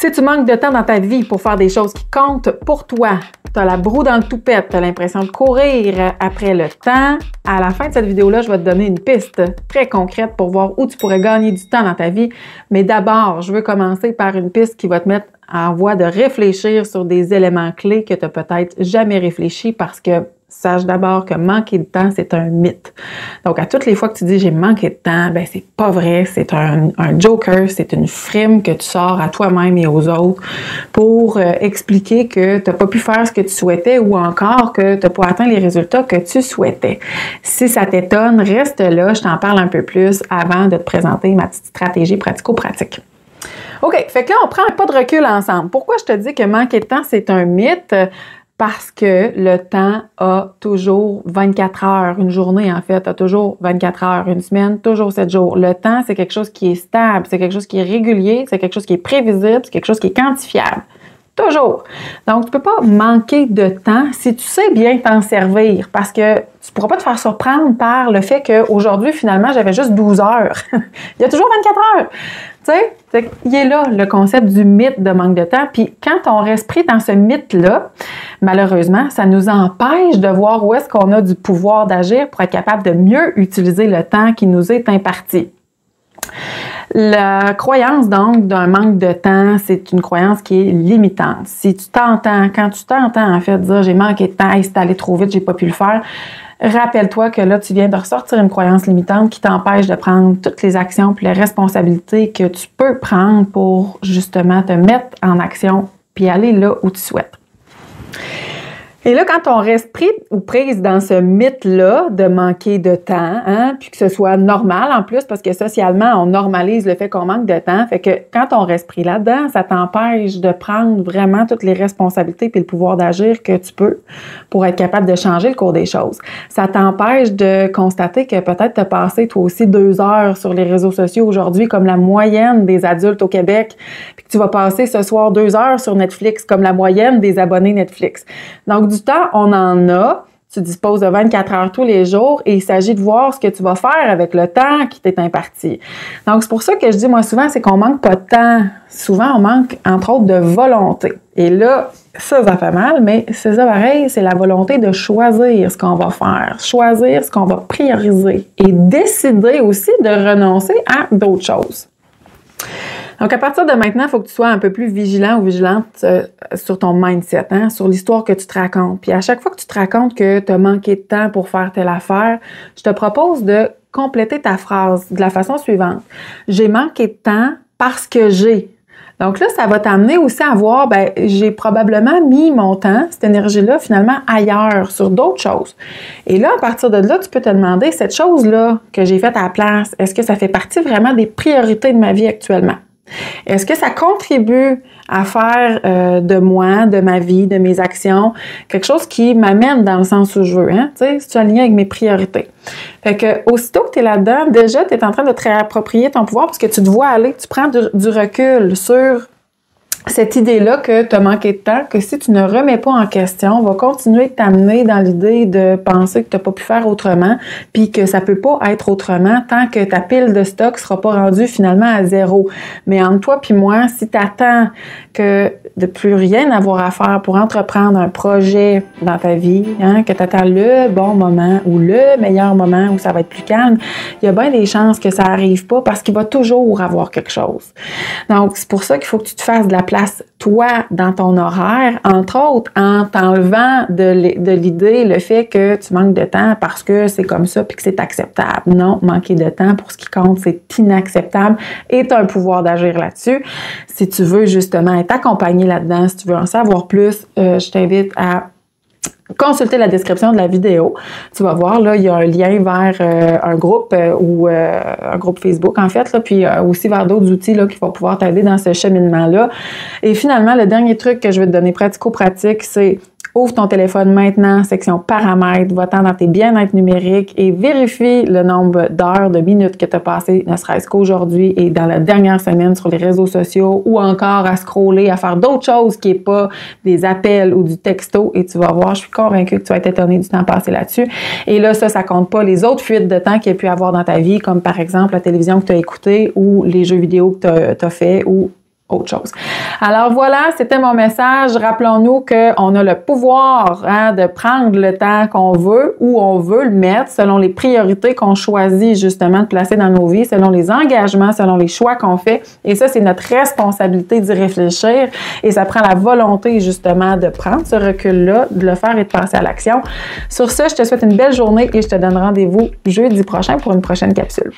Si tu manques de temps dans ta vie pour faire des choses qui comptent pour toi, tu as la broue dans le toupette, tu as l'impression de courir après le temps, à la fin de cette vidéo-là, je vais te donner une piste très concrète pour voir où tu pourrais gagner du temps dans ta vie. Mais d'abord, je veux commencer par une piste qui va te mettre en voie de réfléchir sur des éléments clés que tu n'as peut-être jamais réfléchi parce que sache d'abord que manquer de temps, c'est un mythe. Donc, à toutes les fois que tu dis « j'ai manqué de temps », ben c'est pas vrai, c'est un joker, c'est une frime que tu sors à toi-même et aux autres pour expliquer que tu n'as pas pu faire ce que tu souhaitais ou encore que tu n'as pas atteint les résultats que tu souhaitais. Si ça t'étonne, reste là, je t'en parle un peu plus avant de te présenter ma petite stratégie pratico-pratique. OK, fait que là, on prend un pas de recul ensemble. Pourquoi je te dis que manquer de temps, c'est un mythe? Parce que le temps a toujours 24 heures, une journée en fait, a toujours 24 heures, une semaine, toujours 7 jours. Le temps, c'est quelque chose qui est stable, c'est quelque chose qui est régulier, c'est quelque chose qui est prévisible, c'est quelque chose qui est quantifiable. Toujours. Donc, tu peux pas manquer de temps si tu sais bien t'en servir parce que tu pourras pas te faire surprendre par le fait qu'aujourd'hui, finalement, j'avais juste 12 heures. Il y a toujours 24 heures. Tu sais, il est là le concept du mythe de manque de temps. Puis quand on reste pris dans ce mythe-là, malheureusement, ça nous empêche de voir où est-ce qu'on a du pouvoir d'agir pour être capable de mieux utiliser le temps qui nous est imparti. La croyance, donc, d'un manque de temps, c'est une croyance qui est limitante. Si tu t'entends, quand tu t'entends, en fait, dire « j'ai manqué de temps, hey, c'est allé trop vite, j'ai pas pu le faire », rappelle-toi que là, tu viens de ressortir une croyance limitante qui t'empêche de prendre toutes les actions et les responsabilités que tu peux prendre pour, justement, te mettre en action puis aller là où tu souhaites. Et là, quand on reste pris ou prise dans ce mythe-là de manquer de temps, hein, puis que ce soit normal en plus, parce que socialement, on normalise le fait qu'on manque de temps, fait que quand on reste pris là-dedans, ça t'empêche de prendre vraiment toutes les responsabilités puis le pouvoir d'agir que tu peux pour être capable de changer le cours des choses. Ça t'empêche de constater que peut-être tu as passé toi aussi 2 heures sur les réseaux sociaux aujourd'hui comme la moyenne des adultes au Québec, puis que tu vas passer ce soir 2 heures sur Netflix comme la moyenne des abonnés Netflix. Donc, du temps, on en a. Tu disposes de 24 heures tous les jours et il s'agit de voir ce que tu vas faire avec le temps qui t'est imparti. Donc, c'est pour ça que je dis, moi, souvent, c'est qu'on manque pas de temps. Souvent, on manque, entre autres, de volonté. Et là, ça fait mal, mais c'est ça pareil, c'est la volonté de choisir ce qu'on va faire, choisir ce qu'on va prioriser et décider aussi de renoncer à d'autres choses. Donc, à partir de maintenant, il faut que tu sois un peu plus vigilant ou vigilante sur ton mindset, hein, sur l'histoire que tu te racontes. Puis à chaque fois que tu te racontes que tu as manqué de temps pour faire telle affaire, je te propose de compléter ta phrase de la façon suivante. J'ai manqué de temps parce que j'ai. Donc là, ça va t'amener aussi à voir, ben, j'ai probablement mis mon temps, cette énergie-là, finalement, ailleurs, sur d'autres choses. Et là, à partir de là, tu peux te demander, cette chose-là que j'ai faite à la place, est-ce que ça fait partie vraiment des priorités de ma vie actuellement? Est-ce que ça contribue à faire de moi, de ma vie, de mes actions, quelque chose qui m'amène dans le sens où je veux, hein? Tu sais, si tu es aligné avec mes priorités. Fait que, aussitôt que tu es là-dedans, déjà, tu es en train de te réapproprier ton pouvoir parce que tu te vois aller, tu prends du recul sur cette idée-là que tu as manqué de temps, que si tu ne remets pas en question, va continuer de t'amener dans l'idée de penser que tu n'as pas pu faire autrement, puis que ça peut pas être autrement tant que ta pile de stock sera pas rendue finalement à 0. Mais entre toi puis moi, si tu attends que de plus rien avoir à faire pour entreprendre un projet dans ta vie, hein, que tu attends le bon moment ou le meilleur moment où ça va être plus calme, il y a bien des chances que ça arrive pas parce qu'il va toujours avoir quelque chose. Donc, c'est pour ça qu'il faut que tu te fasses de la place, toi, dans ton horaire, entre autres, en t'enlevant de l'idée le fait que tu manques de temps parce que c'est comme ça puis que c'est acceptable. Non, manquer de temps, pour ce qui compte, c'est inacceptable et tu as un pouvoir d'agir là-dessus. Si tu veux justement être accompagné là-dedans, si tu veux en savoir plus, je t'invite à consulter la description de la vidéo. Tu vas voir, là, il y a un lien vers un groupe ou un groupe Facebook, en fait, là, puis aussi vers d'autres outils là, qui vont pouvoir t'aider dans ce cheminement-là. Et finalement, le dernier truc que je vais te donner pratico-pratique, c'est ouvre ton téléphone maintenant, section paramètres, va-t'en dans tes bien-être numériques et vérifie le nombre d'heures, de minutes que tu as passé, ne serait-ce qu'aujourd'hui et dans la dernière semaine sur les réseaux sociaux ou encore à scroller, à faire d'autres choses qui n'est pas des appels ou du texto et tu vas voir, je suis convaincue que tu vas être étonné du temps passé là-dessus. Et là, ça compte pas les autres fuites de temps qu'il y a pu avoir dans ta vie, comme par exemple la télévision que tu as écoutée ou les jeux vidéo que tu as fait ou autre chose. Alors voilà, c'était mon message. Rappelons-nous qu'on a le pouvoir de prendre le temps qu'on veut, où on veut le mettre, selon les priorités qu'on choisit justement de placer dans nos vies, selon les engagements, selon les choix qu'on fait. Et ça, c'est notre responsabilité d'y réfléchir. Et ça prend la volonté justement de prendre ce recul-là, de le faire et de passer à l'action. Sur ce, je te souhaite une belle journée et je te donne rendez-vous jeudi prochain pour une prochaine capsule.